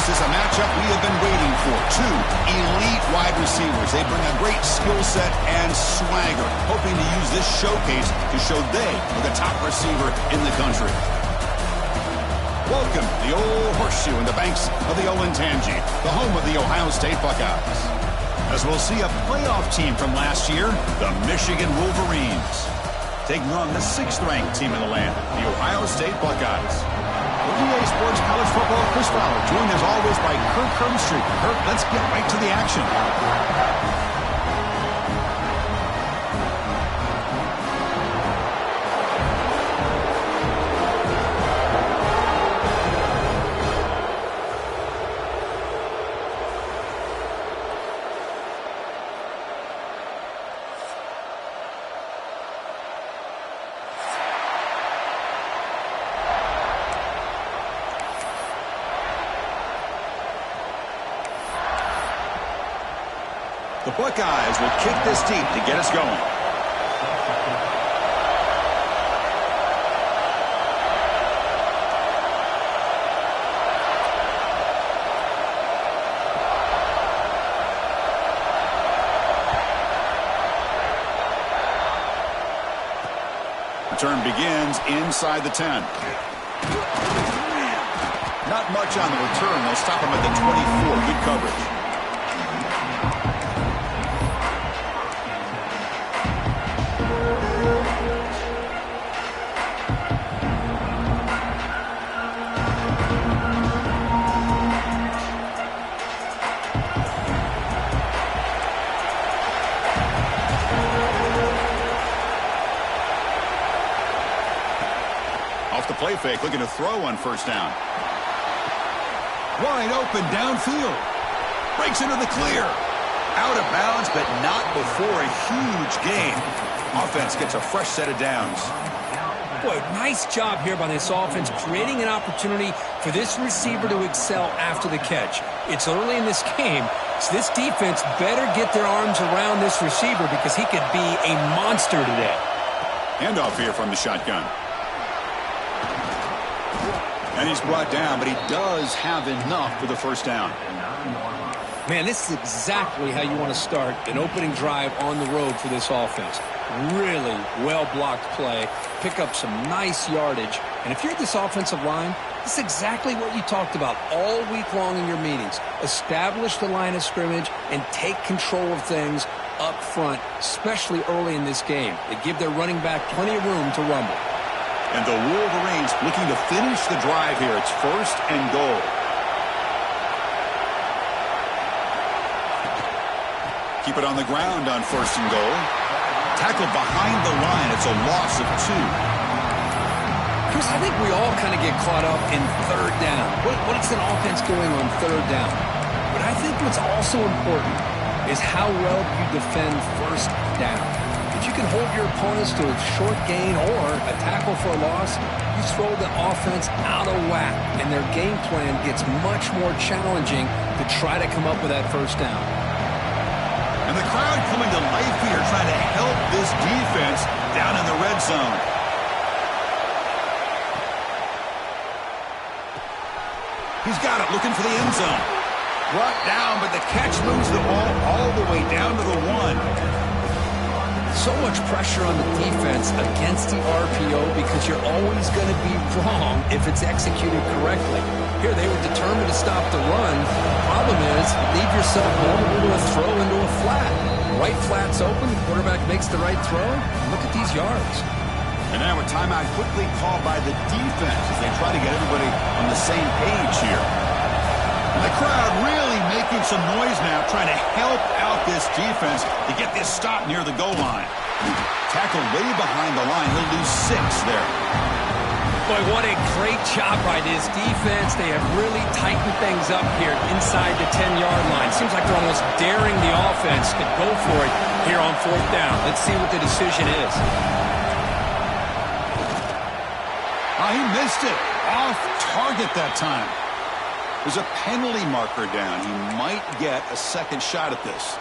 This is a matchup we have been waiting for. Two elite wide receivers. They bring a great skill set and swagger, hoping to use this showcase to show they are the top receiver in the country. Welcome to the Old Horseshoe in the banks of the Olentangy, the home of the Ohio State Buckeyes. As we'll see a playoff team from last year, the Michigan Wolverines, taking on the 6th-ranked team in the land, the Ohio State Buckeyes. EA Sports College Football, Chris Fowler, joined as always by Kirk Herbstreit. Kirk, let's get right to the action. The Buckeyes will kick this deep to get us going. Return begins inside the 10. Not much on the return. They'll stop him at the 24. Good coverage. Off the play fake, looking to throw on first down. Wide open downfield. Breaks into the clear. Out of bounds, but not before a huge gain. Offense gets a fresh set of downs. Boy, nice job here by this offense, creating an opportunity for this receiver to excel after the catch. It's early in this game, so this defense better get their arms around this receiver because he could be a monster today. Handoff here from the shotgun. And he's brought down, but he does have enough for the first down. Man, this is exactly how you want to start an opening drive on the road for this offense. Really well-blocked play, pick up some nice yardage. And if you're this offensive line, this is exactly what you talked about all week long in your meetings. Establish the line of scrimmage and take control of things up front, especially early in this game. They give their running back plenty of room to rumble. And the Wolverines looking to finish the drive here. It's 1st and goal. Keep it on the ground on 1st and goal. Tackled behind the line. It's a loss of 2. Chris, I think we all kind of get caught up in 3rd down. What is an offense doing on 3rd down? But I think what's also important is how well you defend 1st down. If you can hold your opponents to a short gain or a tackle for a loss, you throw the offense out of whack, and their game plan gets much more challenging to try to come up with that 1st down. And the crowd coming to life here, trying to help this defense down in the red zone. He's got it, looking for the end zone. Brought down, but the catch moves the ball all the way down to the 1. So much pressure on the defense against the RPO because you're always going to be wrong if it's executed correctly. Here, they were determined to stop the run. The problem is, leave yourself vulnerable to a throw into a flat. Right flat's open, the quarterback makes the right throw. Look at these yards. And now a timeout quickly called by the defense as they try to get everybody on the same page here. And the crowd really making some noise now, trying to help out this defense to get this stop near the goal line. Tackled way behind the line. He'll lose 6 there. Boy, what a great job by this defense. They have really tightened things up here inside the 10-yard line. Seems like they're almost daring the offense to go for it here on 4th down. Let's see what the decision is. Oh, he missed it. Off target that time. There's a penalty marker down. He might get a second shot at this.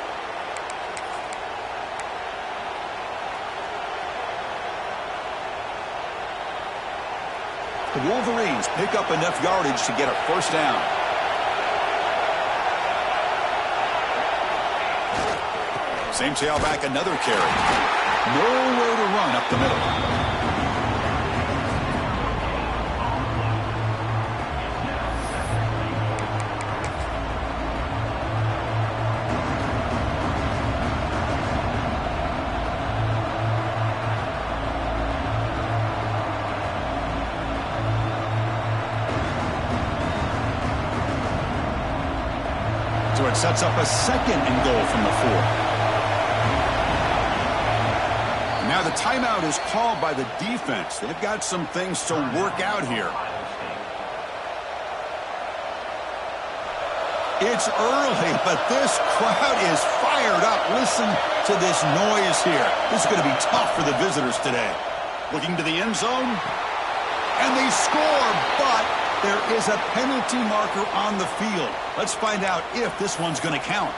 The Wolverines pick up enough yardage to get a 1st down. Same tailback, another carry. Nowhere to run up the middle. So it sets up a 2nd and goal from the 4. Now the timeout is called by the defense. They've got some things to work out here. It's early, but this crowd is fired up. Listen to this noise here. This is going to be tough for the visitors today. Looking to the end zone, and they score, but there is a penalty marker on the field. Let's find out if this one's going to count.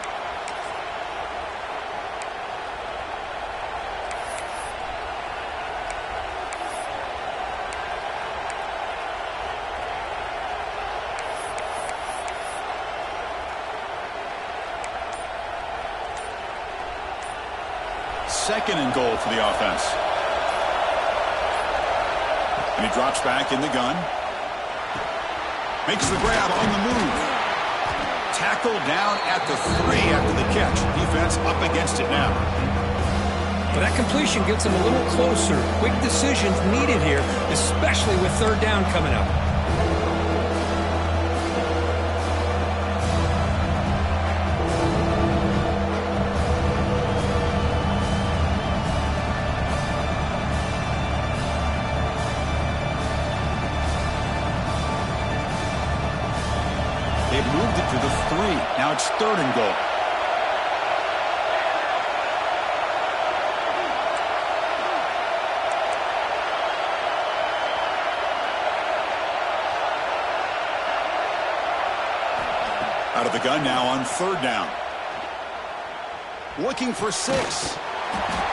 Second and goal for the offense. And he drops back in the gun. Makes the grab on the move. Tackle down at the 3 after the catch. Defense up against it now. But that completion gets him a little closer. Quick decisions needed here, especially with 3rd down coming up. They've moved it to the 3. Now it's 3rd and goal. Out of the gun now on 3rd down. Looking for 6.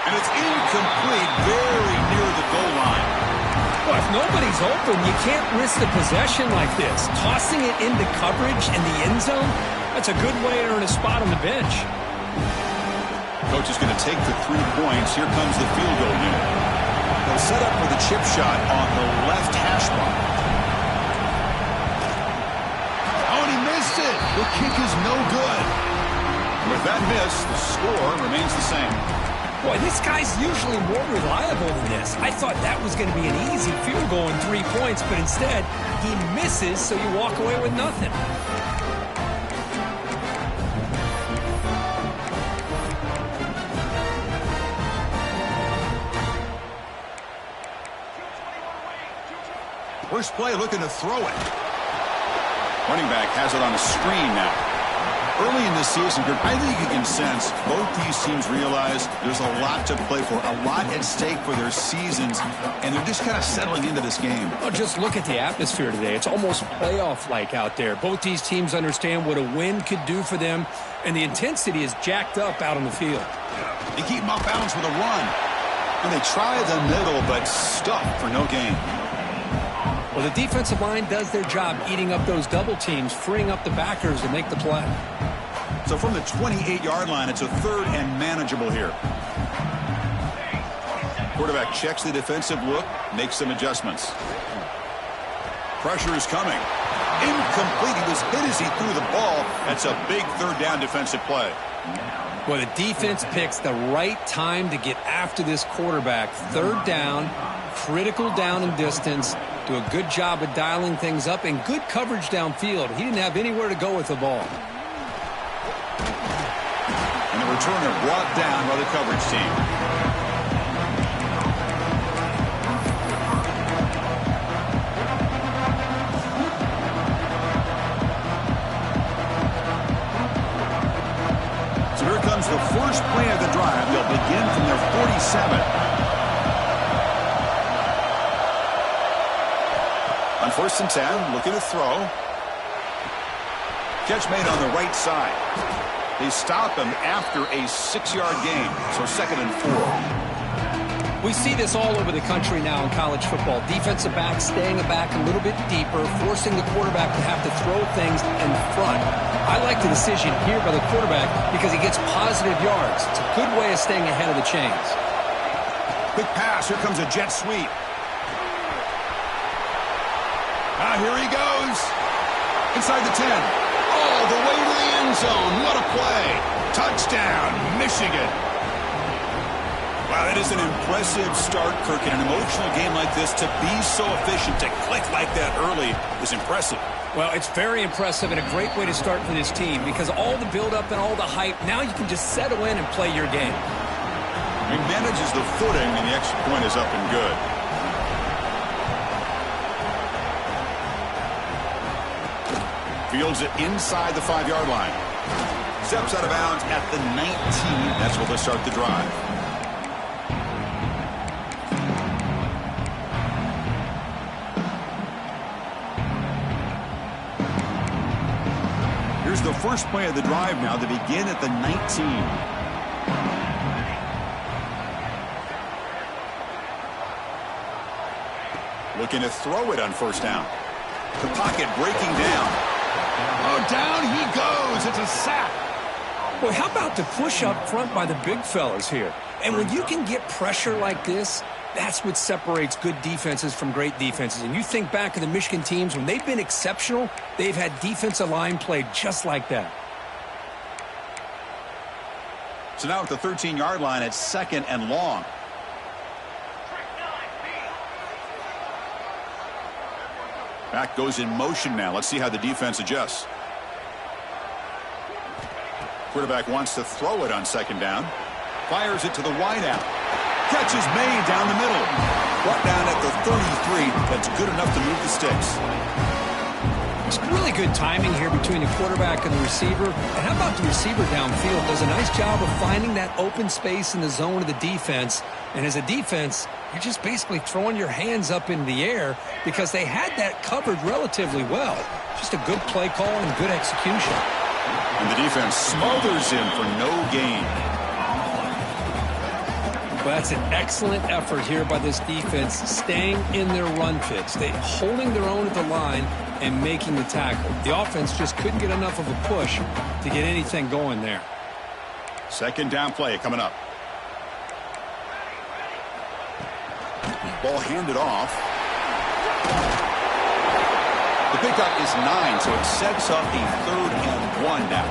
And it's incomplete, very near the goal line. Well, if nobody's open, you can't risk the possession like this. Tossing it into coverage in the end zone, that's a good way to earn a spot on the bench. Coach is going to take the 3 points. Here comes the field goal unit. They'll set up for the chip shot on the left hash mark. Oh, and he missed it. The kick is no good. With that miss, the score remains the same. Boy, this guy's usually more reliable than this. I thought that was going to be an easy field goal and 3 points, but instead, he misses, so you walk away with nothing. First play looking to throw it. Running back has it on a screen now. Early in the season, I think you can sense both these teams realize there's a lot to play for, a lot at stake for their seasons, and they're just kind of settling into this game. Oh, just look at the atmosphere today. It's almost playoff-like out there. Both these teams understand what a win could do for them, and the intensity is jacked up out on the field. They keep them off balance with a run, and they try the middle, but stuffed for no gain. Well, the defensive line does their job eating up those double teams, freeing up the backers to make the play. So from the 28-yard line, it's a 3rd and manageable here. Quarterback checks the defensive look, makes some adjustments. Pressure is coming. Incomplete. He was hit as he threw the ball. That's a big 3rd down defensive play. Well, the defense picks the right time to get after this quarterback. 3rd down, critical down and distance. Do a good job of dialing things up and good coverage downfield. He didn't have anywhere to go with the ball. And the returner brought down by the coverage team. So here comes the first play of the drive. They'll begin from their 47. On 1st and 10, looking to throw. Catch made on the right side. They stop him after a 6-yard gain, so 2nd and 4. We see this all over the country now in college football. Defensive backs staying back a little bit deeper, forcing the quarterback to have to throw things in front. I like the decision here by the quarterback because he gets positive yards. It's a good way of staying ahead of the chains. Quick pass. Here comes a jet sweep. Here he goes. Inside the 10. All the way to the end zone. What a play. Touchdown, Michigan. Wow, that is an impressive start, Kirk. In an emotional game like this, to be so efficient, to click like that early is impressive. Well, it's very impressive and a great way to start for this team because all the build-up and all the hype, now you can just settle in and play your game. He manages the footing, and the extra point is up and good. Fields it inside the 5-yard line. Steps out of bounds at the 19. That's where they'll start the drive. Here's the first play of the drive now. They begin at the 19. Looking to throw it on first down. The pocket breaking down. Oh, down he goes. It's a sack. Boy, how about the push up front by the big fellas here? And when you can get pressure like this, that's what separates good defenses from great defenses. And you think back to the Michigan teams, when they've been exceptional, they've had defensive line play just like that. So now at the 13-yard line, it's 2nd and long. Back goes in motion now. Let's see how the defense adjusts. Quarterback wants to throw it on 2nd down. Fires it to the wideout. Catch is made down the middle. Brought down at the 33. That's good enough to move the sticks. It's really good timing here between the quarterback and the receiver. And how about the receiver downfield? Does a nice job of finding that open space in the zone of the defense. And as a defense, you're just basically throwing your hands up in the air because they had that covered relatively well. Just a good play call and good execution. And the defense smothers him for no gain. Well, that's an excellent effort here by this defense, staying in their run fits. They holding their own at the line and making the tackle. The offense just couldn't get enough of a push to get anything going there. 2nd down play coming up. Ball handed off. The pickup is 9, so it sets up a 3rd and 1 now.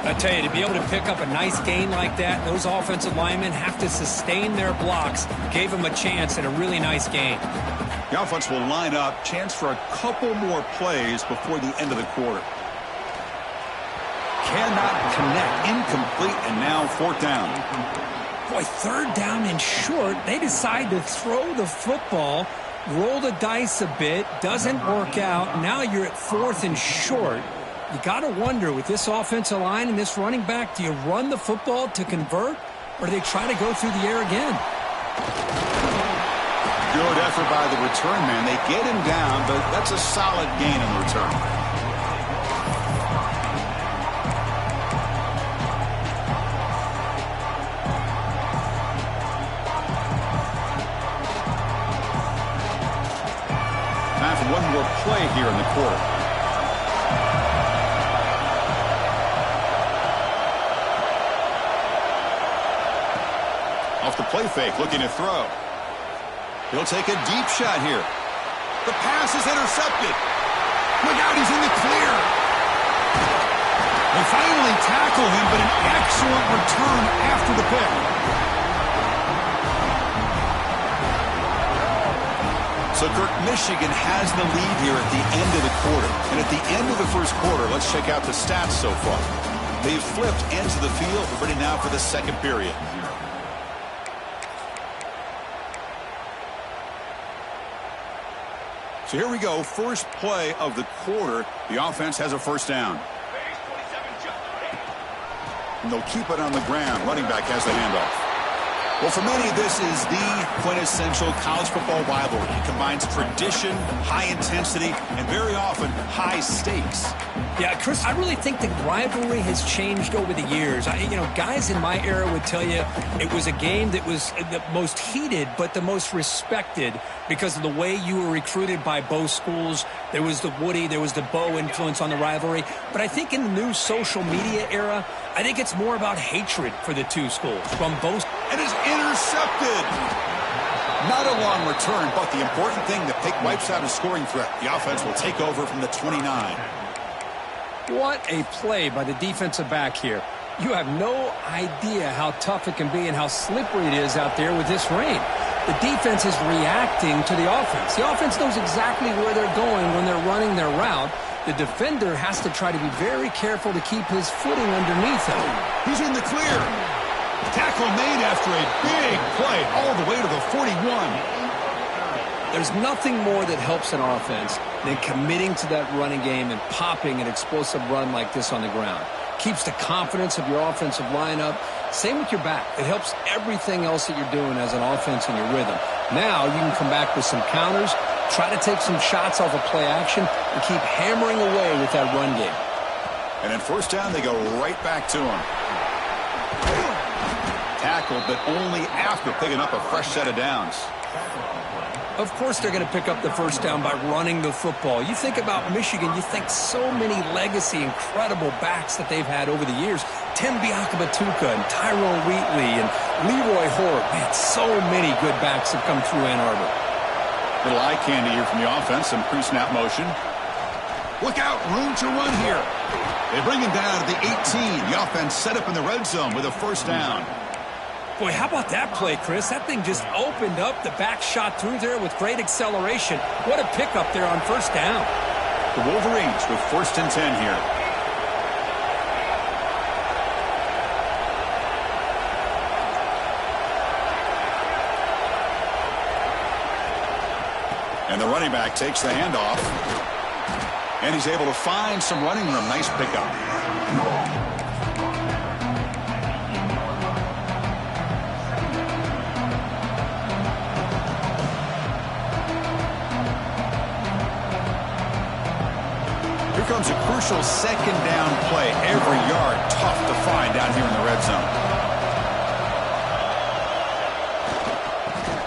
I tell you, to be able to pick up a nice gain like that, those offensive linemen have to sustain their blocks. Gave them a chance at a really nice gain. The offense will line up. Chance for a couple more plays before the end of the quarter. Cannot connect. Incomplete, and now 4th down. Boy, 3rd down and short. They decide to throw the football, roll the dice a bit, doesn't work out. Now you're at 4th and short. You got to wonder, with this offensive line and this running back, do you run the football to convert, or do they try to go through the air again? Good effort by the return man. They get him down, but that's a solid gain on the return. Time for one more play here in the quarter. Off the play fake, looking to throw. He'll take a deep shot here. The pass is intercepted. Look out, he's in the clear. They finally tackle him, but an excellent return after the pick. So, Kirk, Michigan has the lead here at the end of the quarter. And at the end of the first quarter, let's check out the stats so far. They've flipped ends of the field. We're ready now for the second period. So here we go, first play of the quarter. The offense has a 1st down. And they'll keep it on the ground. Running back has the handoff. Well, for many, this is the quintessential college football rivalry. It combines tradition, high intensity, and very often high stakes. Yeah, Chris, I really think the rivalry has changed over the years. Guys in my era would tell you it was a game that was the most heated but the most respected because of the way you were recruited by both schools. There was the Woody, there was the Bo influence on the rivalry. But I think in the new social media era, I think it's more about hatred for the two schools from both. And is intercepted. Not a long return, but the important thing, the pick wipes out a scoring threat. The offense will take over from the 29. What a play by the defensive back here. You have no idea how tough it can be and how slippery it is out there with this rain. The defense is reacting to the offense. The offense knows exactly where they're going when they're running their route. The defender has to try to be very careful to keep his footing underneath him. He's in the clear. Tackle made after a big play all the way to the 41. There's nothing more that helps an offense than committing to that running game and popping an explosive run like this on the ground. Keeps the confidence of your offensive lineup. Same with your back. It helps everything else that you're doing as an offense in your rhythm. Now you can come back with some counters, try to take some shots off of play action, and keep hammering away with that run game. And in first down, they go right back to him. Tackled, but only after picking up a fresh set of downs. Of course they're going to pick up the first down by running the football. You think about Michigan, you think so many legacy, incredible backs that they've had over the years. Tim Biakabatuka and Tyrone Wheatley and Leroy Hort. Man, so many good backs have come through Ann Arbor. Little eye candy here from the offense, some pre-snap motion. Look out, room to run here. They bring him down to the 18. The offense set up in the red zone with a first down. Boy, how about that play, Chris? That thing just opened up. The back shot through there with great acceleration. What a pickup there on first down. The Wolverines with first and 10 here. And the running back takes the handoff. And he's able to find some running room. Nice pickup. Here comes a crucial second down play. Every yard tough to find down here in the red zone.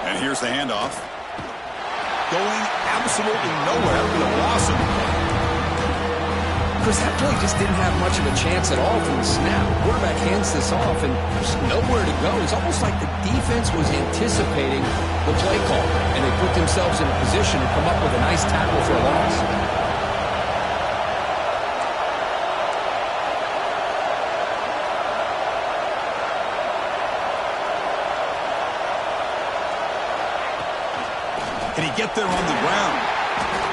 And here's the handoff. Going absolutely nowhere. With a loss of the play. Chris, that play just didn't have much of a chance at all from the snap. Quarterback hands this off, and there's nowhere to go. It's almost like the defense was anticipating the play call, and they put themselves in a position to come up with a nice tackle for a loss. Can he get there on the ground?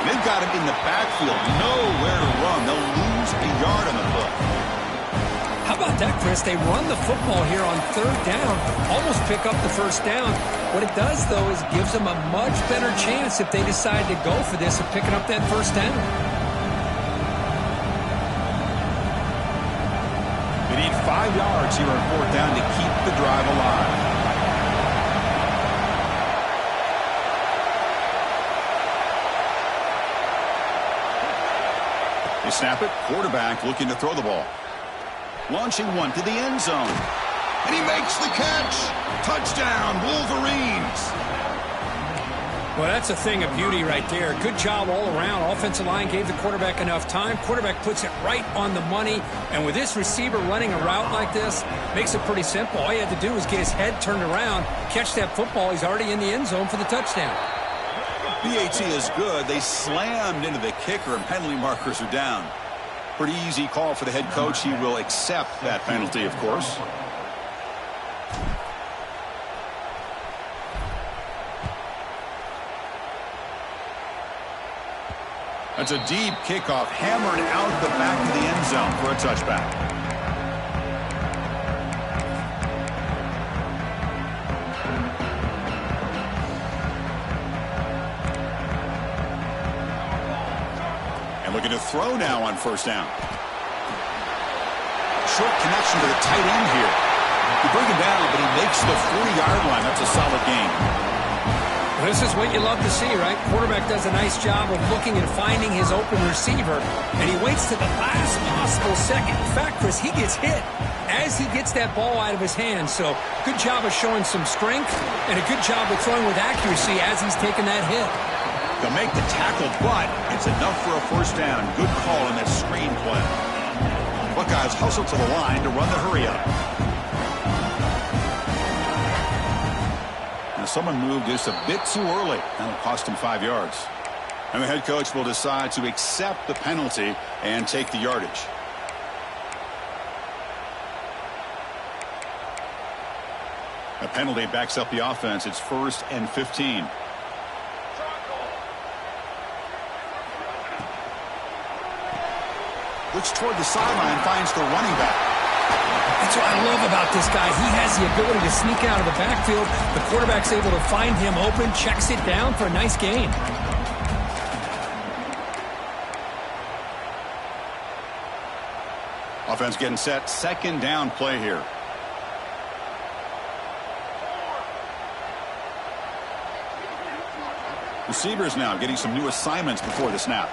They've got him in the backfield. Nowhere to run. They'll lose a yard on the play. How about that, Chris? They run the football here on third down, almost pick up the first down. What it does, though, is gives them a much better chance if they decide to go for this of picking up that first down. They need 5 yards here on fourth down to keep the drive alive. They snap it. Quarterback looking to throw the ball. Launching one to the end zone. And he makes the catch. Touchdown, Wolverines. Well, that's a thing of beauty right there. Good job all around. Offensive line gave the quarterback enough time. Quarterback puts it right on the money. And with this receiver running a route like this, makes it pretty simple. All you had to do was get his head turned around, catch that football. He's already in the end zone for the touchdown. BAT is good. They slammed into the kicker, and penalty markers are down. Pretty easy call for the head coach. He will accept that penalty, of course. That's a deep kickoff, hammered out the back of the end zone for a touchback. Looking to throw now on first down. Short connection to the tight end here. You bring him down, but he makes the 40-yard line. That's a solid gain. This is what you love to see, right? Quarterback does a nice job of looking and finding his open receiver, and he waits to the last possible second. In fact, Chris, he gets hit as he gets that ball out of his hands. So good job of showing some strength and a good job of throwing with accuracy as he's taking that hit. They'll make the tackle, but it's enough for a first down. Good call on that screen play. Buckeyes hustle to the line to run the hurry-up. Someone moved just a bit too early. That'll cost him 5 yards. And the head coach will decide to accept the penalty and take the yardage. A penalty backs up the offense. It's 1st and 15. Looks toward the sideline, finds the running back. That's what I love about this guy. He has the ability to sneak out of the backfield. The quarterback's able to find him open, checks it down for a nice gain. Offense getting set. 2nd down play here. Receivers now getting some new assignments before the snap.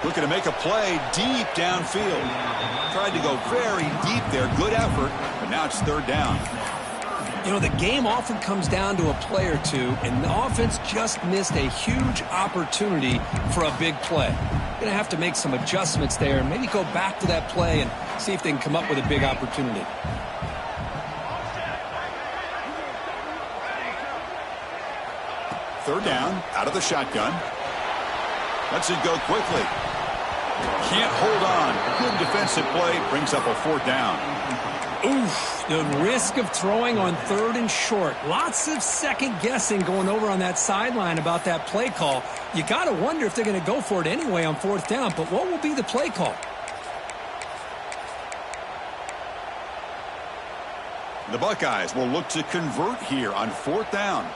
Looking to make a play deep downfield. Tried to go very deep there. Good effort, but now it's 3rd down. You know, the game often comes down to a play or two, and the offense just missed a huge opportunity for a big play. Going to have to make some adjustments there, maybe go back to that play and see if they can come up with a big opportunity. Third down, out of the shotgun. Lets it go quickly. Can't hold on. Good defensive play. Brings up a 4th down. Oof, the risk of throwing on 3rd and short. Lots of second guessing going over on that sideline about that play call. You got to wonder if they're going to go for it anyway on 4th down, but what will be the play call? The Buckeyes will look to convert here on 4th down.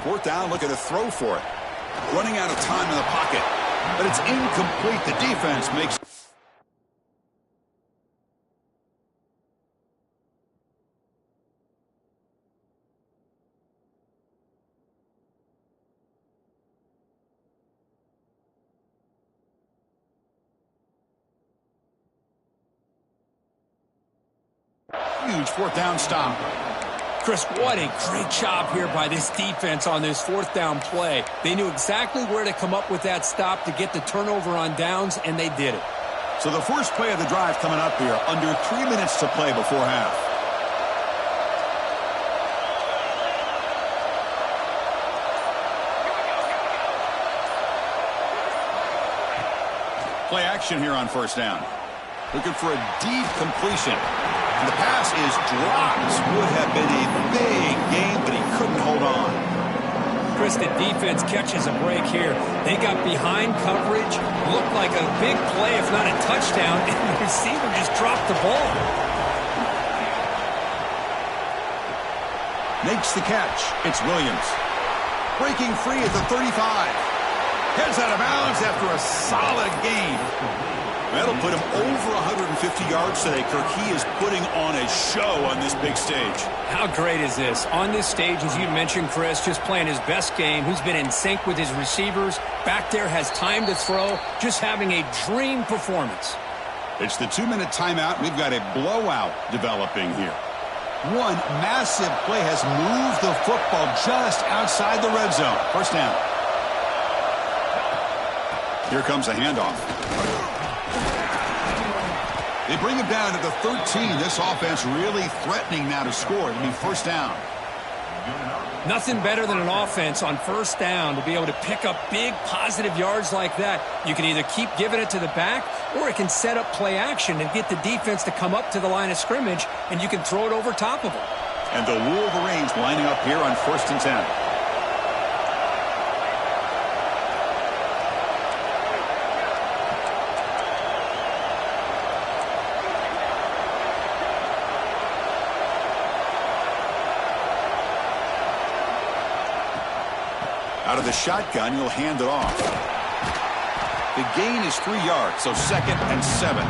Fourth down, looking to throw for it. Running out of time in the pocket. But it's incomplete. The defense makes... Huge 4th down stop. Chris, what a great job here by this defense on this 4th down play. They knew exactly where to come up with that stop to get the turnover on downs, and they did it. So the first play of the drive coming up here, under 3 minutes to play before half. Play action here on 1st down. Looking for a deep completion. And the pass is dropped. Would have been a big game, but he couldn't hold on. Chris, the defense catches a break here. They got behind coverage, looked like a big play, if not a touchdown, and the receiver just dropped the ball. Makes the catch. It's Williams. Breaking free at the 35. Heads out of bounds after a solid gain. That'll put him over 150 yards today, Kirk. He is putting on a show on this big stage. How great is this? On this stage, as you mentioned, Chris, just playing his best game. He's been in sync with his receivers. Back there, has time to throw. Just having a dream performance. It's the 2-minute timeout. We've got a blowout developing here. One massive play has moved the football just outside the red zone. First down. Here comes a handoff. They bring him down to the 13. This offense really threatening now to score. It'll be 1st down. Nothing better than an offense on 1st down to be able to pick up big positive yards like that. You can either keep giving it to the back, or it can set up play action and get the defense to come up to the line of scrimmage, and you can throw it over top of them. And the Wolverines lining up here on 1st and 10. Out of the shotgun, he'll hand it off. The gain is 3 yards, so 2nd and 7.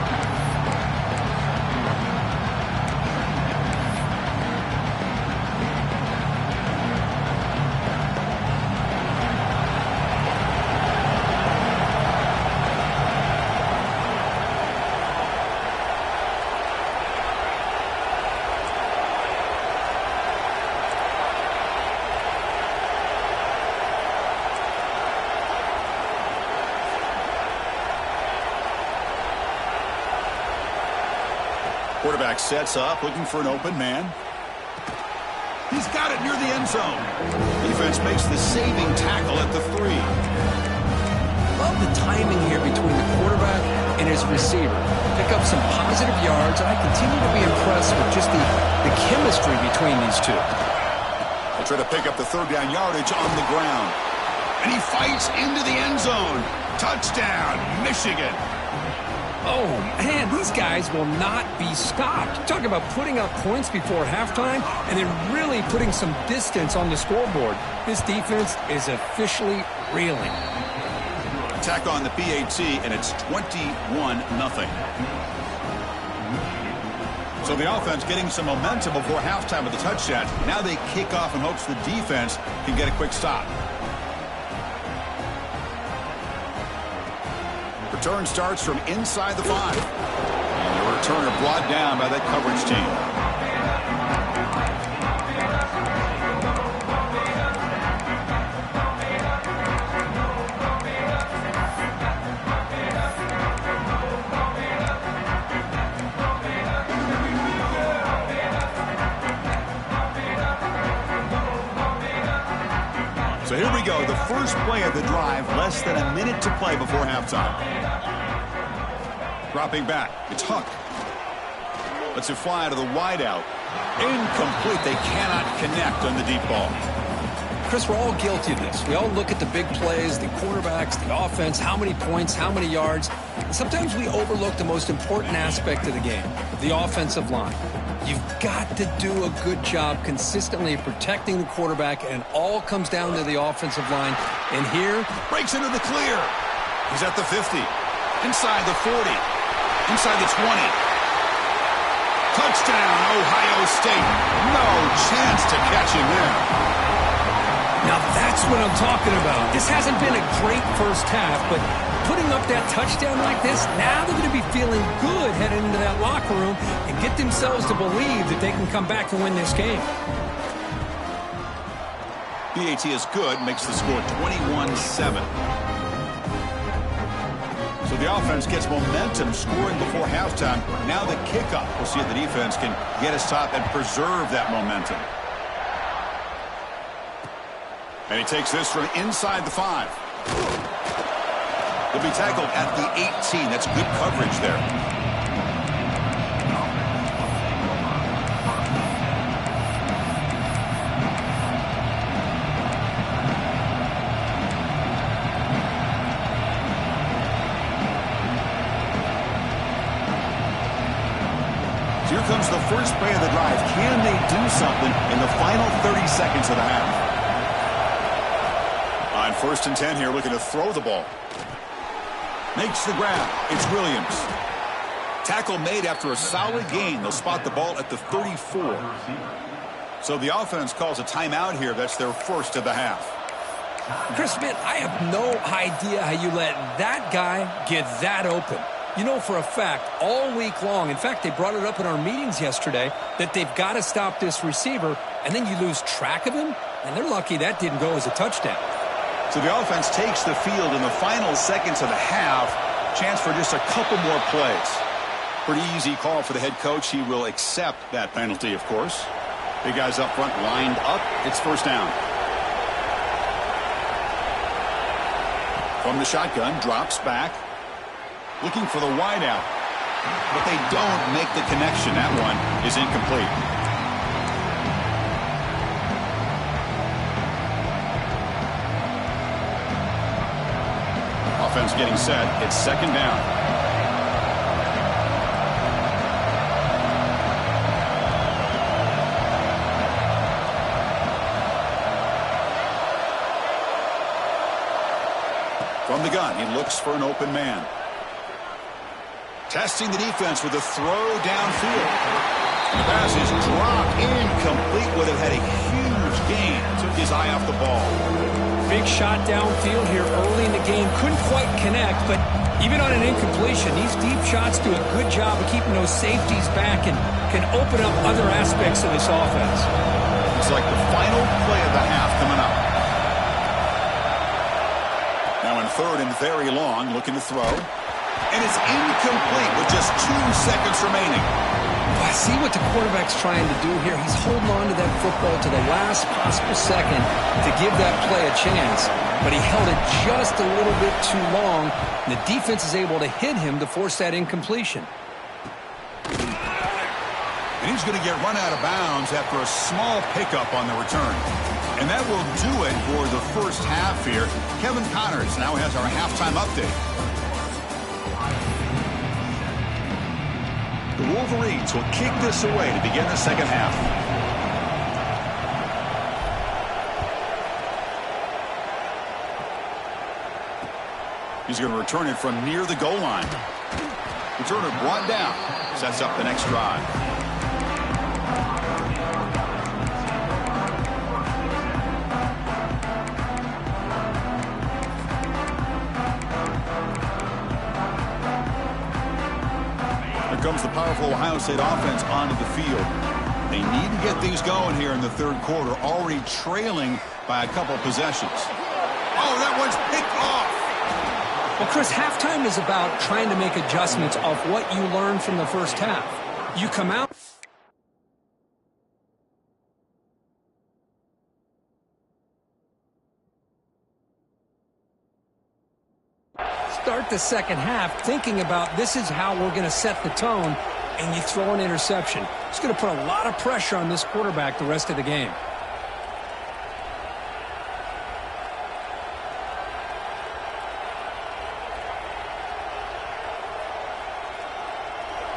Quarterback sets up, looking for an open man. He's got it near the end zone. Defense makes the saving tackle at the 3. Love the timing here between the quarterback and his receiver. Pick up some positive yards, and I continue to be impressed with just the chemistry between these two. They'll try to pick up the 3rd down yardage on the ground. And he fights into the end zone. Touchdown, Michigan. Oh, man, these guys will not be stopped. Talk about putting up points before halftime and then really putting some distance on the scoreboard. This defense is officially reeling. Attack on the PAT, and it's 21-0. So the offense getting some momentum before halftime with the touchdown. Now they kick off in hopes the defense can get a quick stop. Return starts from inside the 5. And the returner brought down by that coverage team. So here we go, the first play of the drive, less than a minute to play before halftime. Dropping back, it's Huck. Lets it fly to the wideout. Incomplete, they cannot connect on the deep ball. Chris, we're all guilty of this. We all look at the big plays, the quarterbacks, the offense, how many points, how many yards. And sometimes we overlook the most important aspect of the game, the offensive line. You've got to do a good job consistently protecting the quarterback, and it all comes down to the offensive line. And here, breaks into the clear. He's at the 50, inside the 40, inside the 20. Touchdown, Ohio State. No chance to catch him there. Now that's what I'm talking about. This hasn't been a great first half, but putting up that touchdown like this, now they're going to be feeling good heading into that locker room and get themselves to believe that they can come back and win this game. PAT is good, makes the score 21-7. So the offense gets momentum scoring before halftime. Now the kickoff. We'll see if the defense can get a stop and preserve that momentum. And he takes this from inside the 5. He'll be tackled at the 18. That's good coverage there. So here comes the first play of the drive. Can they do something in the final 30 seconds of the half? On 1st and 10 here, looking to throw the ball. Makes the grab. It's Williams. Tackle made after a solid gain. They'll spot the ball at the 34. So the offense calls a timeout here. That's their first of the half. Chris, man, I have no idea how you let that guy get that open. You know for a fact, all week long, in fact, they brought it up in our meetings yesterday, that they've got to stop this receiver, and then you lose track of him, and they're lucky that didn't go as a touchdown. So the offense takes the field in the final seconds of the half. Chance for just a couple more plays. Pretty easy call for the head coach. He will accept that penalty, of course. Big guys up front lined up. It's first down. From the shotgun, drops back. Looking for the wideout. But they don't make the connection. That one is incomplete. Offense getting set. It's second down. From From the gun, he looks for an open man. Testing the defense with a throw downfield. The pass is dropped incomplete. Would have had a huge gain. Took his eye off the ball. Big shot downfield here early in the game. Couldn't quite connect, but even on an incompletion, these deep shots do a good job of keeping those safeties back and can open up other aspects of this offense. It's like the final play of the half coming up. Now in third and very long, looking to throw. And it's incomplete with just 2 seconds remaining. I see what the quarterback's trying to do here. He's holding on to that football to the last possible second to give that play a chance. But he held it just a little bit too long. And the defense is able to hit him to force that incompletion. And he's going to get run out of bounds after a small pickup on the return. And that will do it for the first half here. Kevin Connors now has our halftime update. The Wolverines will kick this away to begin the second half. He's going to return it from near the goal line. Returner brought down. Sets up the next drive. Comes the powerful Ohio State offense onto the field. They need to get things going here in the third quarter, already trailing by a couple possessions. Oh, that one's picked off. Well, Chris, halftime is about trying to make adjustments of what you learned from the first half. You come out. Start the second half thinking about this is how we're going to set the tone, and you throw an interception. It's going to put a lot of pressure on this quarterback the rest of the game.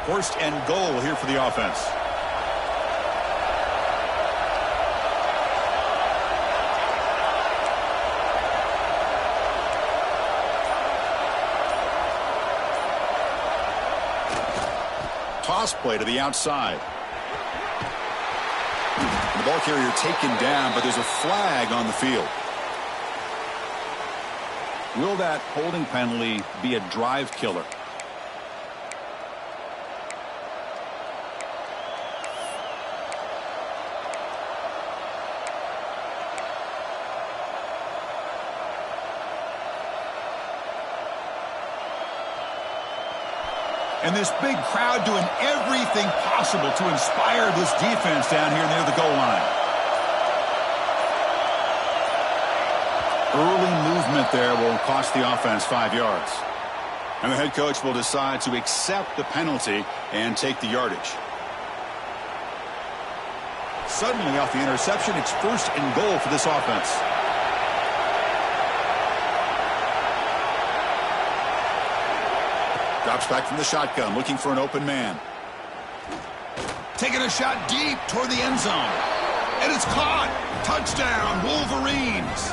First and goal here for the offense. Toss play to the outside. The ball carrier taken down, but there's a flag on the field. Will that holding penalty be a drive killer? And this big crowd doing everything possible to inspire this defense down here near the goal line. Early movement there will cost the offense 5 yards. And the head coach will decide to accept the penalty and take the yardage. Suddenly off the interception, it's first and goal for this offense. Drops back from the shotgun, looking for an open man. Taking a shot deep toward the end zone. And it's caught. Touchdown, Wolverines.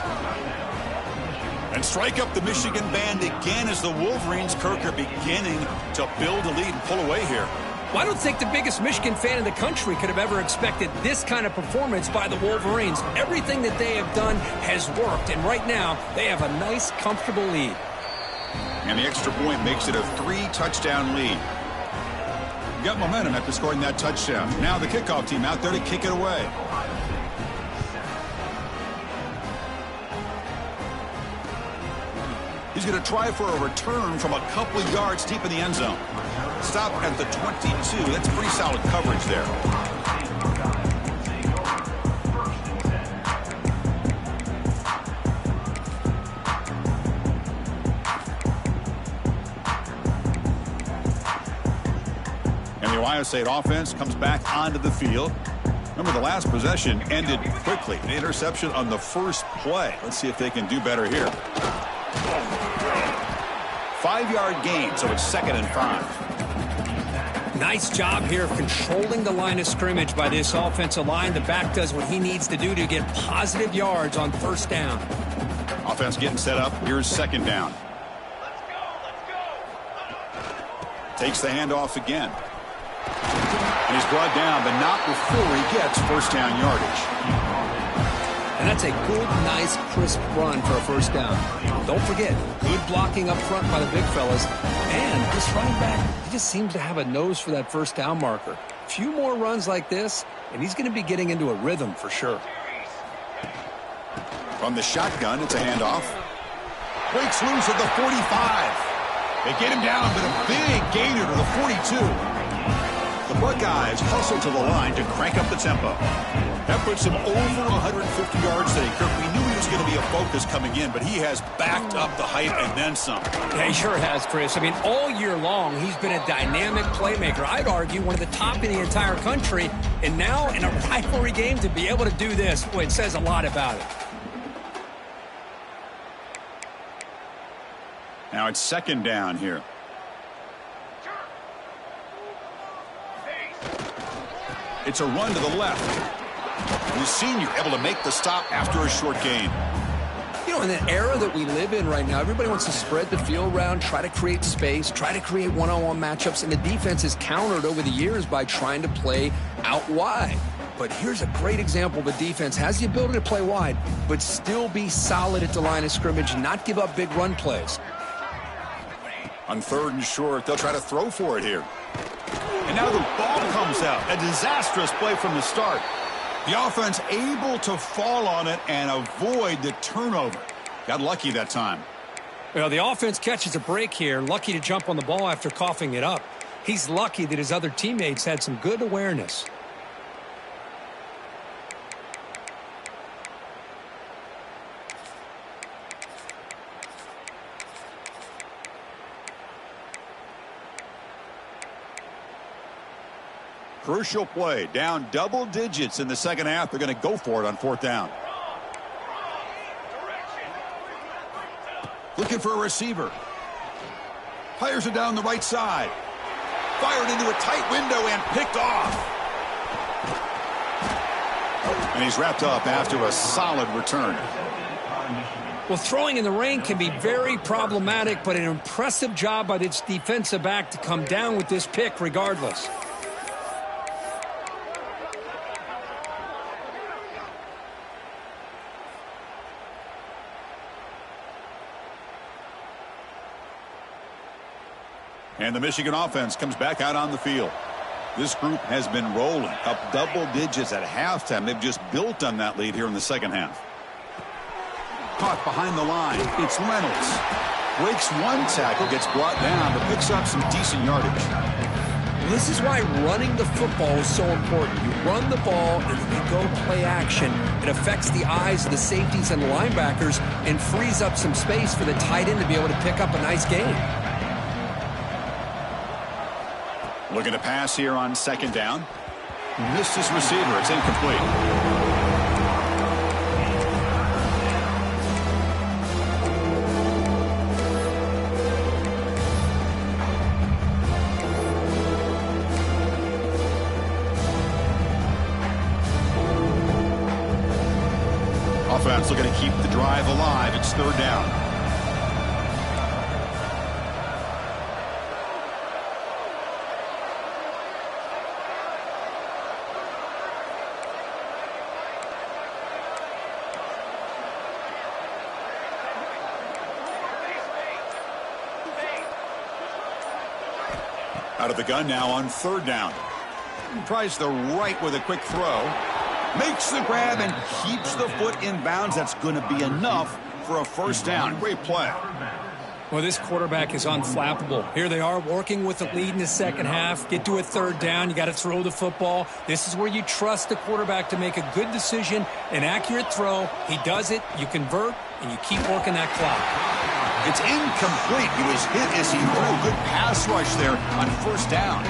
And strike up the Michigan band again as the Wolverines, Kirk, are beginning to build a lead and pull away here. Well, I don't think the biggest Michigan fan in the country could have ever expected this kind of performance by the Wolverines. Everything that they have done has worked, and right now they have a nice, comfortable lead. And the extra point makes it a 3-touchdown lead. Got momentum after scoring that touchdown. Now the kickoff team out there to kick it away. He's going to try for a return from a couple of yards deep in the end zone. Stop at the 22. That's pretty solid coverage there. Ohio State offense comes back onto the field. Remember, the last possession ended quickly. An interception on the first play. Let's see if they can do better here. 5-yard gain, so it's 2nd and 5. Nice job here of controlling the line of scrimmage by this offensive line. The back does what he needs to do to get positive yards on first down. Offense getting set up. Here's 2nd down. Takes the handoff again. And he's brought down, but not before he gets first down yardage. And that's a good, nice, crisp run for a first down. Don't forget, good blocking up front by the big fellas. And this running back, he just seems to have a nose for that first down marker. A few more runs like this, and he's going to be getting into a rhythm for sure. From the shotgun, it's a handoff. Breaks loose at the 45. They get him down, but a big gainer to the 42. The Buckeyes hustle to the line to crank up the tempo. That puts him over 150 yards today. Kirk, we knew he was going to be a focus coming in, but he has backed up the hype and then some. Yeah, he sure has, Chris. I mean, all year long, he's been a dynamic playmaker. I'd argue one of the top in the entire country. And now in a rivalry game to be able to do this, boy, it says a lot about it. Now it's second down here. It's a run to the left. And the senior able to make the stop after a short gain. You know, in the era that we live in right now, everybody wants to spread the field around, try to create space, try to create one-on-one matchups, and the defense is countered over the years by trying to play out wide. But here's a great example of a defense has the ability to play wide, but still be solid at the line of scrimmage and not give up big run plays. On third and short, they'll try to throw for it here. And now the ball comes out. A disastrous play from the start. The offense able to fall on it and avoid the turnover. Got lucky that time. Well, the offense catches a break here. Lucky to jump on the ball after coughing it up. He's lucky that his other teammates had some good awareness. Crucial play. Down double digits in the second half. They're going to go for it on fourth down. Looking for a receiver. Fires it down the right side. Fired into a tight window and picked off. And he's wrapped up after a solid return. Well, throwing in the rain can be very problematic, but an impressive job by this defensive back to come down with this pick regardless. And the Michigan offense comes back out on the field. This group has been rolling up double digits at halftime. They've just built on that lead here in the second half. Caught behind the line. It's Reynolds. Breaks one tackle, gets brought down, but picks up some decent yardage. This is why running the football is so important. You run the ball and then you go play action. It affects the eyes of the safeties and the linebackers and frees up some space for the tight end to be able to pick up a nice gain. Looking to pass here on second down. Missed his receiver. It's incomplete. Offense looking to keep the drive alive. It's third down. Out of the gun now on third down. Tries the right with a quick throw. Makes the grab and keeps the foot in bounds. That's going to be enough for a first down. Great play. Well, this quarterback is unflappable. Here they are working with the lead in the second half. Get to a third down. You got to throw the football. This is where you trust the quarterback to make a good decision, an accurate throw. He does it. You convert, and you keep working that clock. It's incomplete. He was hit as he threw a good pass rush there on first down.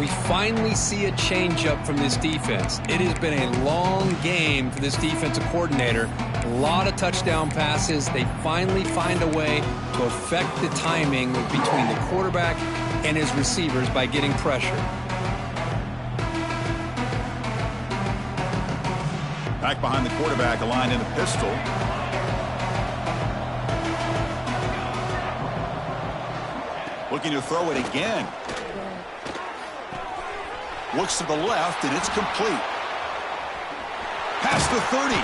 We finally see a changeup from this defense. It has been a long game for this defensive coordinator. A lot of touchdown passes. They finally find a way to affect the timing between the quarterback and his receivers by getting pressure. Back behind the quarterback, aligned in a pistol. Looking to throw it again. Looks to the left, and it's complete. Past the 30.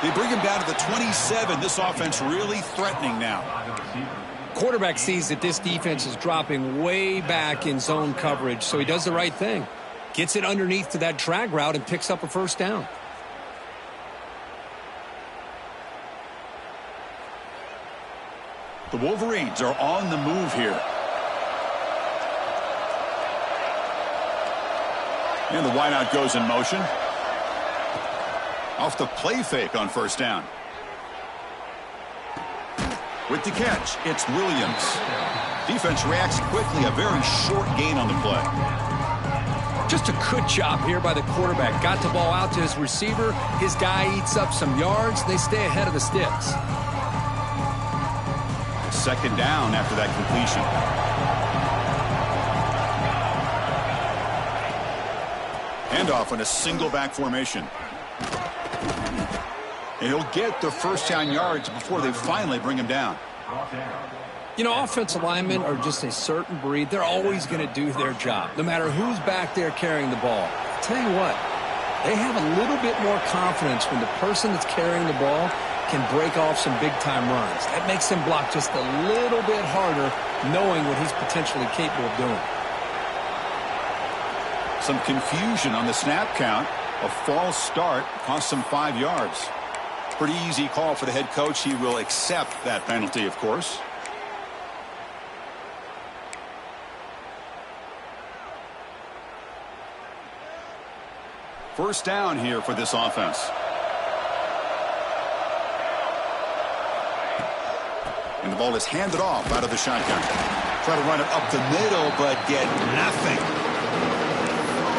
They bring him down to the 27. This offense really threatening now. Quarterback sees that this defense is dropping way back in zone coverage, so he does the right thing. Gets it underneath to that drag route and picks up a first down. The Wolverines are on the move here. And the wideout goes in motion. Off the play fake on first down. With the catch, it's Williams. Defense reacts quickly. A very short gain on the play. Just a good job here by the quarterback. Got the ball out to his receiver. His guy eats up some yards. They stay ahead of the sticks. Second down after that completion. Handoff in a single back formation. And he'll get the first down yards before they finally bring him down. You know, offensive linemen are just a certain breed. They're always going to do their job, no matter who's back there carrying the ball. I'll tell you what, they have a little bit more confidence when the person that's carrying the ball can break off some big-time runs. That makes them block just a little bit harder, knowing what he's potentially capable of doing. Some confusion on the snap count. A false start cost him 5 yards. Pretty easy call for the head coach. He will accept that penalty, of course. First down here for this offense. And the ball is handed off out of the shotgun. Try to run it up the middle, but get nothing.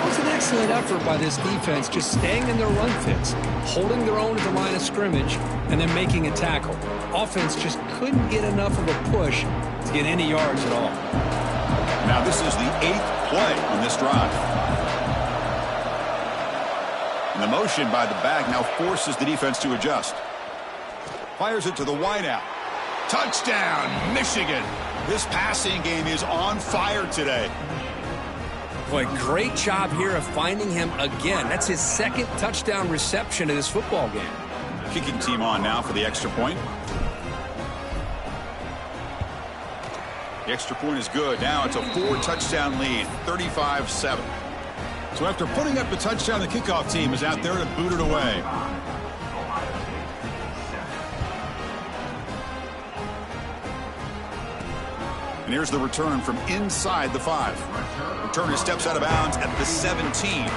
It's an excellent effort by this defense, just staying in their run fits, holding their own at the line of scrimmage, and then making a tackle. Offense just couldn't get enough of a push to get any yards at all. Now this is the 8th play on this drive. And the motion by the back now forces the defense to adjust. Fires it to the wideout. Touchdown, Michigan. This passing game is on fire today. Boy, great job here of finding him again. That's his second touchdown reception of this football game. Kicking team on now for the extra point. The extra point is good. Now it's a 4-touchdown lead, 35-7. So after putting up the touchdown, the kickoff team is out there to boot it away. And here's the return from inside the 5. Returner steps out of bounds at the 17.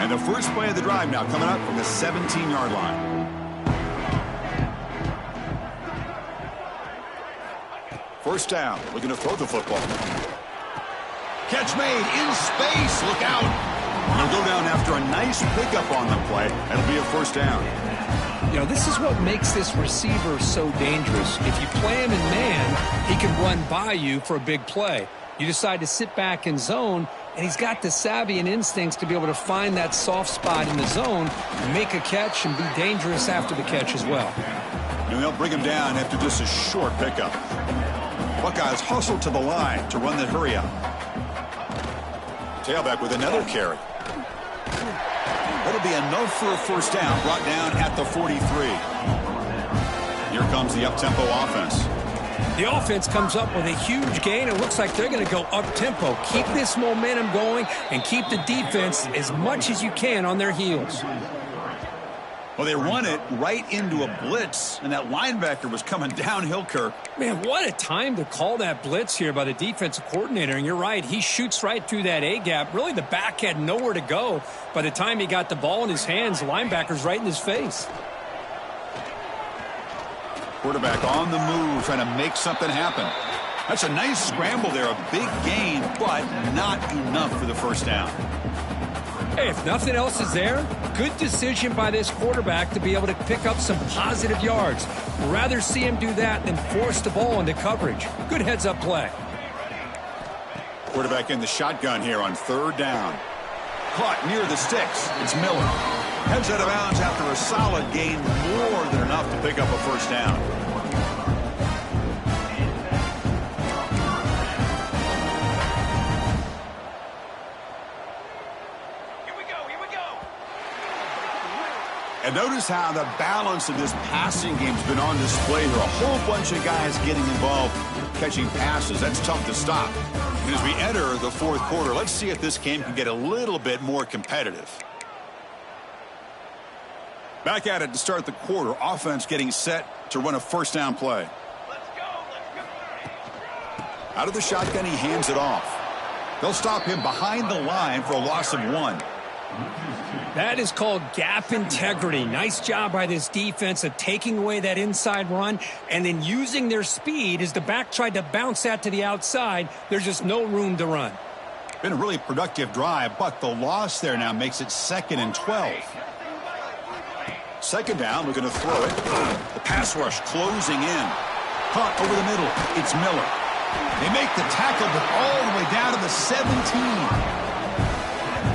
And the first play of the drive now coming up from the 17-yard line. First down, looking to throw the football. Catch made in space. Look out. He'll go down after a nice pickup on the play. That'll be a first down. You know, this is what makes this receiver so dangerous. If you play him in man, he can run by you for a big play. You decide to sit back in zone, and he's got the savvy and instincts to be able to find that soft spot in the zone, make a catch, and be dangerous after the catch as well. And they'll bring him down after just a short pickup. Buckeyes hustle to the line to run the hurry up. Tailback with another carry. That'll be enough for a first down, brought down at the 43. Here comes the up-tempo offense. The offense comes up with a huge gain. It looks like they're going to go up-tempo. Keep this momentum going and keep the defense as much as you can on their heels. Well, they run it right into a blitz, and that linebacker was coming downhill, Kirk. Man, what a time to call that blitz here by the defensive coordinator. And you're right, he shoots right through that A-gap. Really, the back had nowhere to go. By the time he got the ball in his hands, the linebacker's right in his face. Quarterback on the move, trying to make something happen. That's a nice scramble there, a big gain, but not enough for the first down. Hey, if nothing else is there, good decision by this quarterback to be able to pick up some positive yards. Rather see him do that than force the ball into coverage. Good heads-up play. Quarterback in the shotgun here on third down. Caught near the sticks. It's Miller. Heads out of bounds after a solid gain, more than enough to pick up a first down. And notice how the balance of this passing game's been on display here. A whole bunch of guys getting involved, catching passes. That's tough to stop. And as we enter the fourth quarter, let's see if this game can get a little bit more competitive. Back at it to start the quarter. Offense getting set to run a first down play. Let's go. Out of the shotgun, he hands it off. They'll stop him behind the line for a loss of 1. That is called gap integrity. Nice job by this defense of taking away that inside run and then using their speed as the back tried to bounce that to the outside. There's just no room to run. Been a really productive drive, but the loss there now makes it 2nd and 12. Second down, we're going to throw it. The pass rush closing in. Caught over the middle. It's Miller. They make the tackle, but all the way down to the 17.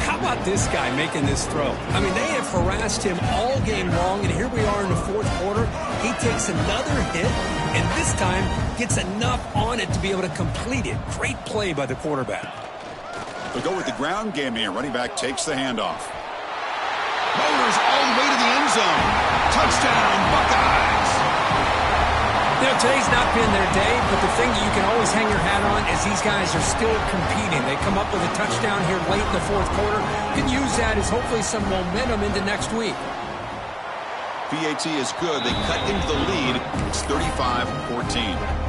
How about this guy making this throw? I mean, they have harassed him all game long, and here we are in the fourth quarter. He takes another hit, and this time gets enough on it to be able to complete it. Great play by the quarterback. They go with the ground game here. Running back takes the handoff. Motors all the way to the end zone. Touchdown, Buckeyes. You know, today's not been their day, but the thing you can always hang your hat on is these guys are still competing. They come up with a touchdown here late in the fourth quarter. You can use that as hopefully some momentum into next week. PAT is good. They cut into the lead. It's 35-14.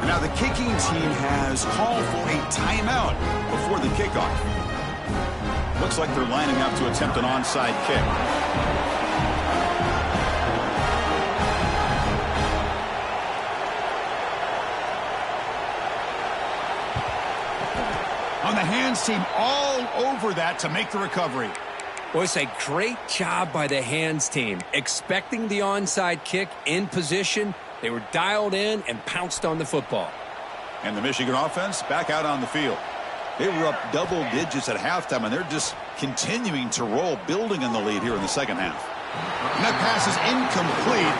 Now the kicking team has called for a timeout before the kickoff. Looks like they're lining up to attempt an onside kick. On the hands team all over that to make the recovery. Boy, it's a great job by the hands team. Expecting the onside kick in position. They were dialed in and pounced on the football. And the Michigan offense back out on the field. They were up double digits at halftime, and they're just continuing to roll, building in the lead here in the second half. And that pass is incomplete.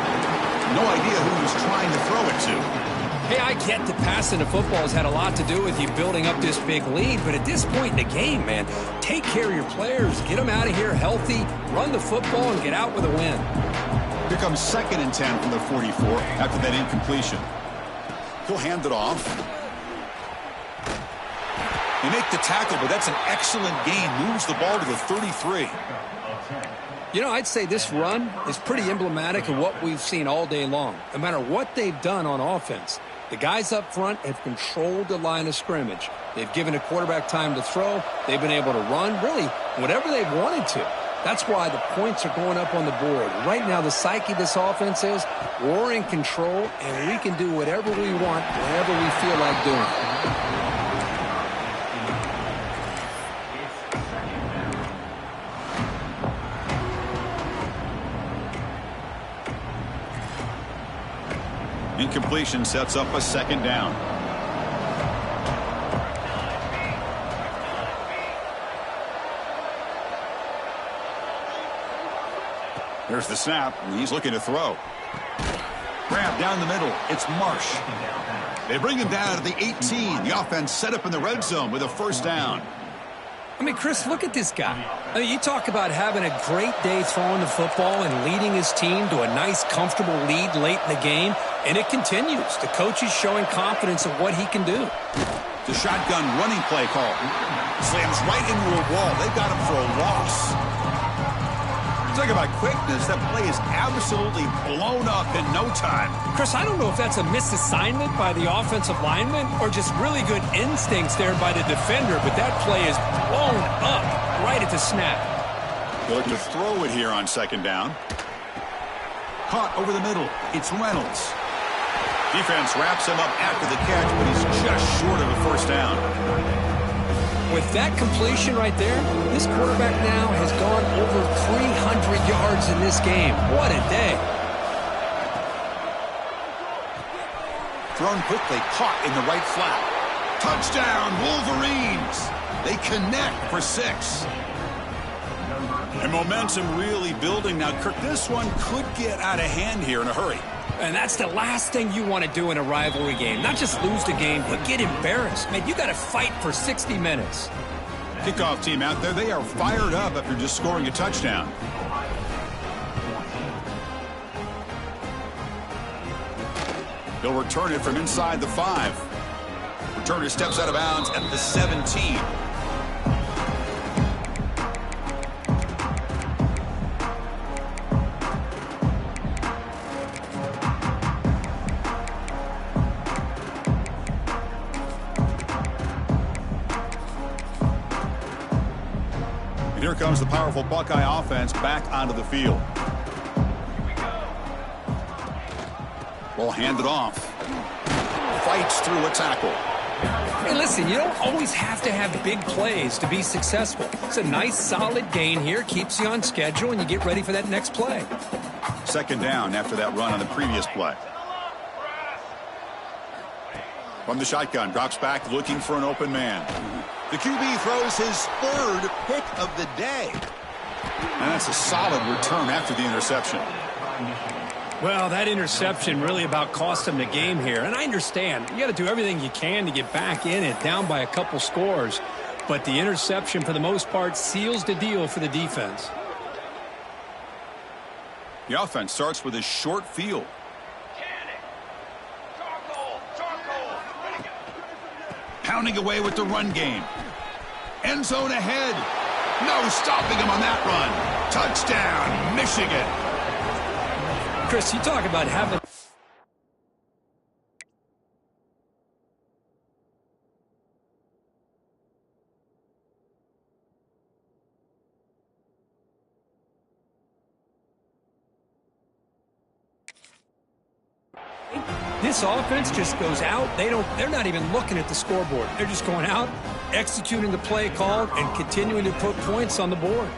No idea who he was trying to throw it to. Hey, I get that passing the football has had a lot to do with you building up this big lead, but at this point in the game, man, take care of your players. Get them out of here healthy, run the football, and get out with a win. Here comes 2nd and 10 from the 44 after that incompletion. He'll hand it off. They make the tackle, but that's an excellent gain. Moves the ball to the 33. You know, I'd say this run is pretty emblematic of what we've seen all day long. No matter what they've done on offense, the guys up front have controlled the line of scrimmage. They've given a quarterback time to throw. They've been able to run, really, whatever they've wanted to. That's why the points are going up on the board. Right now, the psyche of this offense is we're in control, and we can do whatever we want, whenever we feel like doing. Incompletion sets up a 2nd down. There's the snap, and he's looking to throw. Grab down the middle. It's Marsh. They bring him down to the 18. The offense set up in the red zone with a first down. I mean, Chris, look at this guy. I mean, you talk about having a great day throwing the football and leading his team to a nice, comfortable lead late in the game, and it continues. The coach is showing confidence of what he can do. The shotgun running play call. Slams right into a wall. They got him for a loss. Talk about quickness. That play is absolutely blown up in no time. Chris, I don't know if that's a misassignment by the offensive lineman or just really good instincts there by the defender, but that play is blown up right at the snap. They look to throw it here on 2nd down. Caught over the middle. It's Reynolds. Defense wraps him up after the catch, but he's just short of a first down. With that completion right there, this quarterback now has gone over 300 yards in this game. What a day. Thrown quickly, caught in the right flat. Touchdown, Wolverines. They connect for 6. And momentum really building. Now, Kirk, this one could get out of hand here in a hurry. And that's the last thing you want to do in a rivalry game. Not just lose the game, but get embarrassed. Man, you got to fight for 60 minutes. Kickoff team out there, they are fired up after just scoring a touchdown. They'll return it from inside the 5. Returner steps out of bounds at the 17. And here comes the powerful Buckeye offense back onto the field. Ball handed off. Fights through a tackle. Hey, listen, you don't always have to have big plays to be successful. It's a nice, solid gain here. Keeps you on schedule, and you get ready for that next play. Second down after that run on the previous play. From the shotgun, drops back looking for an open man. The QB throws his 3rd pick of the day. And that's a solid return after the interception. Well, that interception really about cost him the game here. And I understand. You got to do everything you can to get back in it, down by a couple scores. But the interception, for the most part, seals the deal for the defense. The offense starts with a short field. Pounding away with the run game. End zone ahead. No stopping him on that run. Touchdown, Michigan. Chris, you talk about having... This offense just goes out. They're not even looking at the scoreboard. They're just going out, executing the play called, and continuing to put points on the board.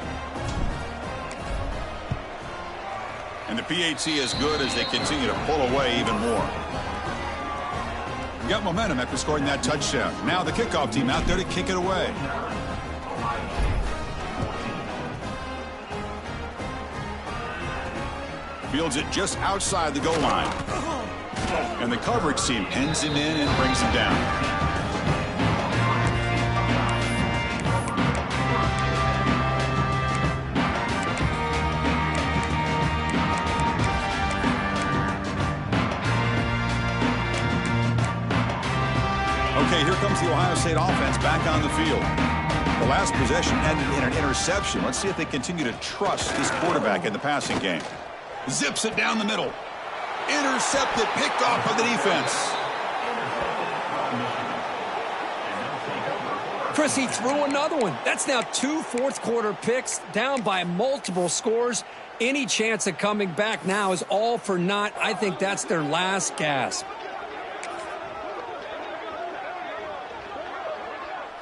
And the PAT is good as they continue to pull away even more. Got momentum after scoring that touchdown. Now the kickoff team out there to kick it away. Fields it just outside the goal line. And the coverage team pins him in and brings him down. Okay, here comes the Ohio State offense back on the field. The last possession ended in an interception. Let's see if they continue to trust this quarterback in the passing game. Zips it down the middle. Intercepted, picked off by the defense. Chris, he threw another one. That's now 2 fourth-quarter picks, down by multiple scores. Any chance of coming back now is all for naught. I think that's their last gasp.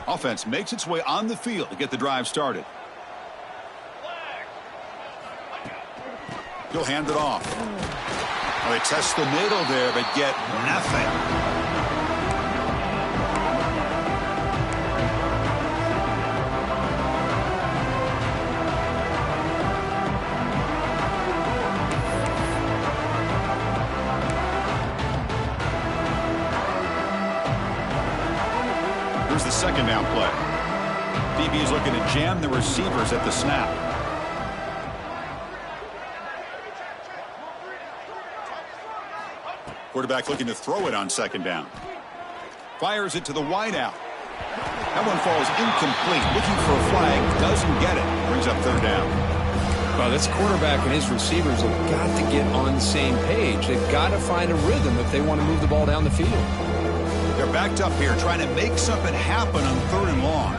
Offense makes its way on the field to get the drive started. He'll hand it off. Well, they test the middle there, but get nothing. Here's the second down play. DB is looking to jam the receivers at the snap. Quarterback looking to throw it on second down. Fires it to the wideout. That one falls incomplete. Looking for a flag. Doesn't get it. Brings up third down. Well, this quarterback and his receivers have got to get on the same page. They've got to find a rhythm if they want to move the ball down the field. They're backed up here trying to make something happen on third and long.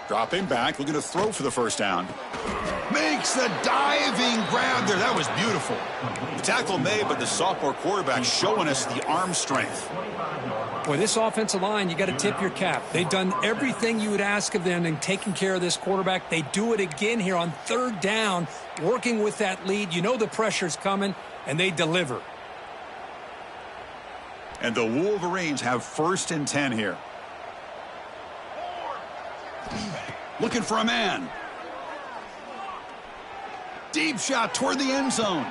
Dropping back, looking to throw for the first down. Makes the diving grab there. That was beautiful. The tackle made, but the sophomore quarterback showing us the arm strength. Boy, this offensive line, you got to tip your cap. They've done everything you would ask of them in taking care of this quarterback. They do it again here on third down, working with that lead. You know the pressure's coming, and they deliver. And the Wolverines have 1st and 10 here. Looking for a man. Deep shot toward the end zone.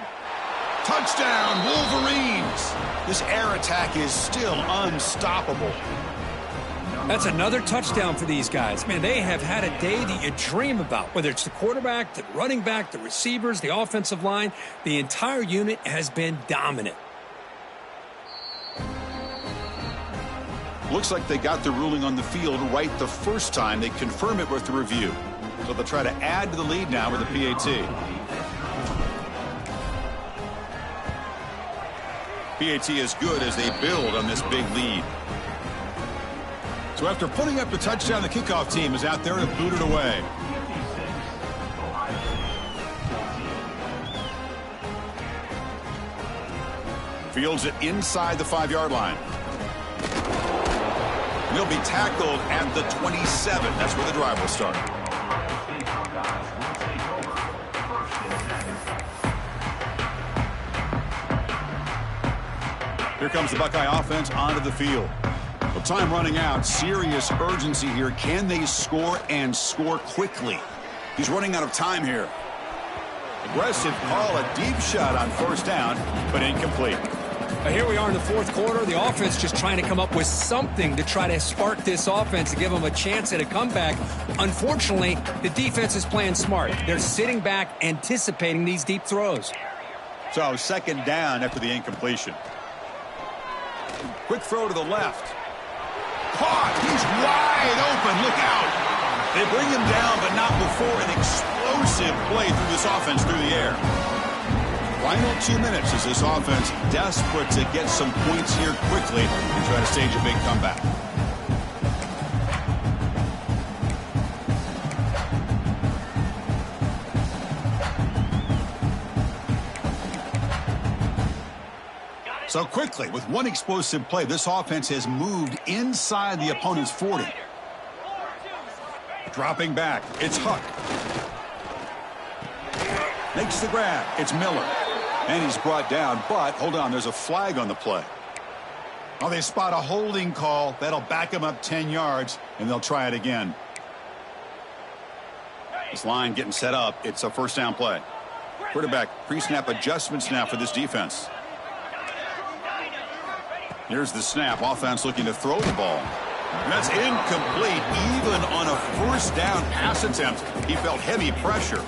Touchdown, Wolverines. This air attack is still unstoppable. That's another touchdown for these guys. Man, they have had a day that you dream about, whether it's the quarterback, the running back, the receivers, the offensive line. The entire unit has been dominant. Looks like they got the ruling on the field right the first time. They confirm it with the review. So they'll try to add to the lead now with a PAT. PAT is good as they build on this big lead. So after putting up the touchdown, the kickoff team is out there to boot it away. Fields it inside the 5-yard line. He'll be tackled at the 27. That's where the drive will start. Here comes the Buckeye offense onto the field. Well, time running out. Serious urgency here. Can they score and score quickly? He's running out of time here. Aggressive call, a deep shot on 1st down, but incomplete. Here we are in the 4th quarter. The offense just trying to come up with something to try to spark this offense to give them a chance at a comeback. Unfortunately, the defense is playing smart. They're sitting back, anticipating these deep throws. So 2nd down after the incompletion. Quick throw to the left. Caught. He's wide open. Look out. They bring him down, but not before an explosive play through this offense through the air. Final 2 minutes as this offense desperate to get some points here quickly and try to stage a big comeback. So quickly, with one explosive play, this offense has moved inside the opponent's 40. Dropping back, it's Huck. Makes the grab, it's Miller. And he's brought down, but hold on, there's a flag on the play. Oh, they spot a holding call. That'll back him up 10 yards, and they'll try it again. This line getting set up. It's a 1st down play. Quarterback pre-snap adjustments now for this defense. Here's the snap. Offense looking to throw the ball. And that's incomplete, even on a 1st down pass attempt. He felt heavy pressure.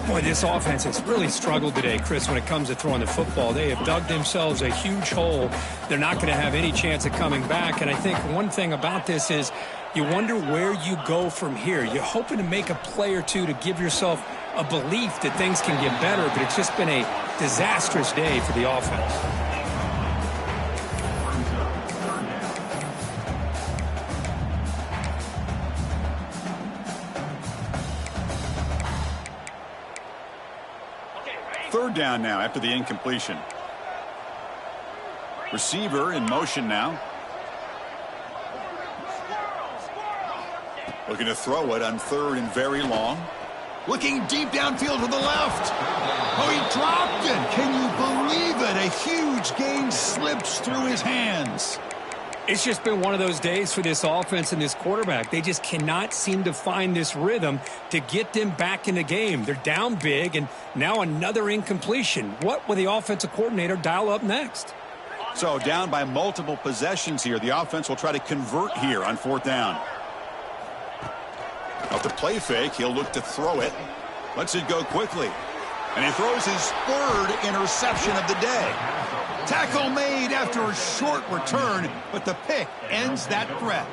Boy, this offense has really struggled today, Chris, when it comes to throwing the football. They have dug themselves a huge hole. They're not going to have any chance of coming back. And I think one thing about this is you wonder where you go from here. You're hoping to make a play or two to give yourself a belief that things can get better, but it's just been a disastrous day for the offense. Third down now after the incompletion. Receiver in motion now. Looking to throw it on 3rd and very long. Looking deep downfield to the left. Oh, he dropped it. Can you believe it? A huge gain slips through his hands. It's just been one of those days for this offense and this quarterback. They just cannot seem to find this rhythm to get them back in the game. They're down big, and now another incompletion. What will the offensive coordinator dial up next? So down by multiple possessions here. The offense will try to convert here on 4th down. Off the play fake, he'll look to throw it. Lets it go quickly. And he throws his 3rd interception of the day. Tackle made after a short return, but the pick ends that threat.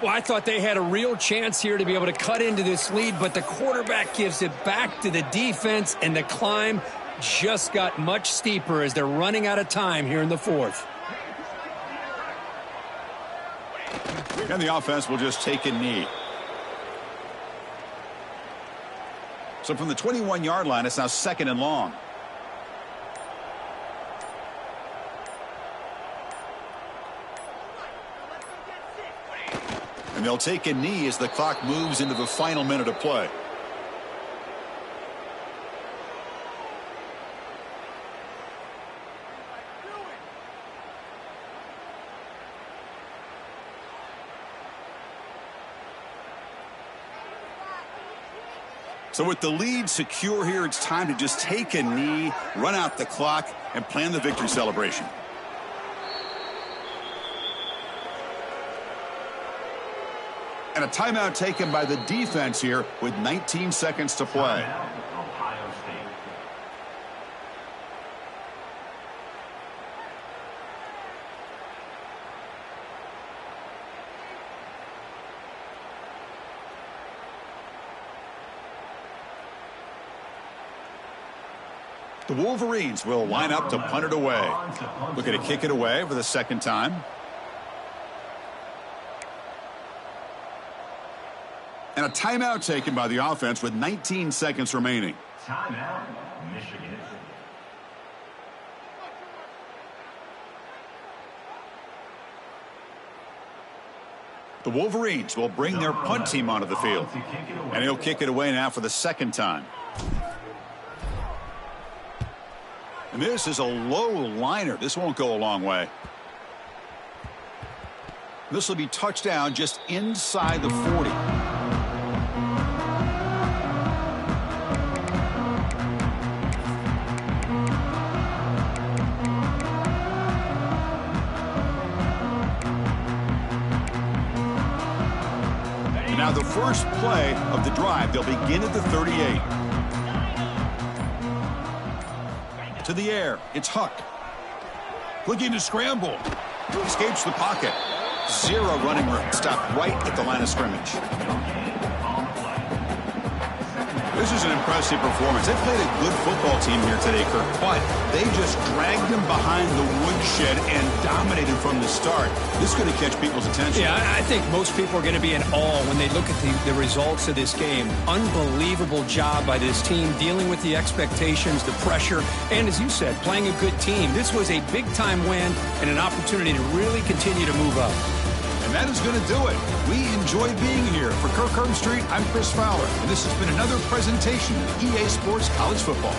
Well, I thought they had a real chance here to be able to cut into this lead, but the quarterback gives it back to the defense, and the climb just got much steeper as they're running out of time here in the 4th. And the offense will just take a knee. So from the 21-yard line, it's now 2nd and long. And they'll take a knee as the clock moves into the final minute of play. So with the lead secure here, it's time to just take a knee, run out the clock, and plan the victory celebration. And a timeout taken by the defense here with 19 seconds to play. The Wolverines will line up to punt it away. Looking to kick it away for the second time. And a timeout taken by the offense with 19 seconds remaining. Timeout, Michigan. The Wolverines will bring their punt team onto the field. And he'll kick it away now for the second time. And this is a low liner. This won't go a long way. This will be touchdown just inside the 40. And now the first play of the drive, they'll begin at the 38. To the air, it's Huck. Looking to scramble. Escapes the pocket. Zero running room. Stopped right at the line of scrimmage. This is an impressive performance. They played a good football team here today, Kirk, but they just dragged them behind the woodshed and dominated from the start. This is going to catch people's attention. Yeah, I think most people are going to be in awe when they look at the results of this game. Unbelievable job by this team dealing with the expectations, the pressure, and as you said, playing a good team. This was a big-time win and an opportunity to really continue to move up. And that is going to do it. We enjoy being here. For Kirk Herbstreit, I'm Chris Fowler, and this has been another presentation of EA Sports College Football.